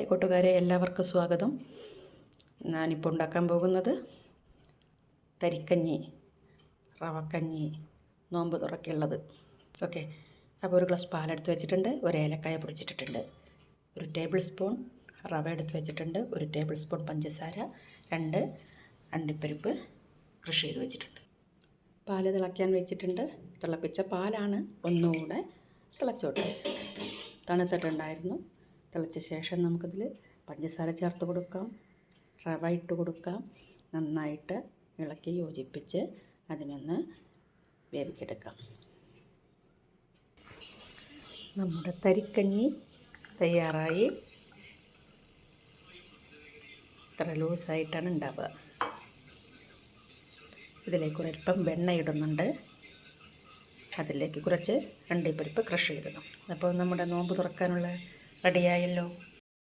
Hi കൂട്ടുകാരെ, എല്ലാവർക്കും സ്വാഗതം. ഞാനിപ്പോൾ ഉണ്ടാക്കാൻ പോകുന്നത് തരിക്കഞ്ഞി, റവക്കഞ്ഞി, നോമ്പ് തുറക്കുള്ളത്. ഓക്കെ, അപ്പോൾ ഒരു ഗ്ലാസ് പാലെടുത്ത് വെച്ചിട്ടുണ്ട്, ഒരു ഏലക്കായ പൊടിച്ചിട്ടിട്ടുണ്ട്, ഒരു ടേബിൾ സ്പൂൺ റവ എടുത്ത് വെച്ചിട്ടുണ്ട്, ഒരു ടേബിൾ സ്പൂൺ പഞ്ചസാര, 2 അണ്ടിപ്പരിപ്പ് ക്രഷ് ചെയ്ത് വെച്ചിട്ടുണ്ട്. പാല് തിളയ്ക്കാൻ വെച്ചിട്ടുണ്ട്. തിളപ്പിച്ച പാലാണ്, ഒന്നുകൂടെ തിളച്ചോട്ടെ. തണുത്തിട്ടുണ്ടായിരുന്നു. തിളച്ച ശേഷം നമുക്കതിൽ പഞ്ചസാര ചേർത്ത് കൊടുക്കാം, റവ ഇട്ട് കൊടുക്കാം. നന്നായിട്ട് ഇളക്കി യോജിപ്പിച്ച് അതിനൊന്ന് വേവിച്ചെടുക്കാം. നമ്മുടെ തരിക്കഞ്ഞി തയ്യാറായി. ഇത്ര ലൂസായിട്ടാണ് ഉണ്ടാവുക. ഇതിലേക്ക് ഒരൽപ്പം വെണ്ണ ഇടുന്നുണ്ട്. അതിലേക്ക് കുറച്ച് അണ്ടിപ്പരിപ്പ് ക്രഷ് ചെയ്തതും. അപ്പോൾ നമ്മുടെ നോമ്പ് തുറക്കാനുള്ള റെഡിയായല്ലോ.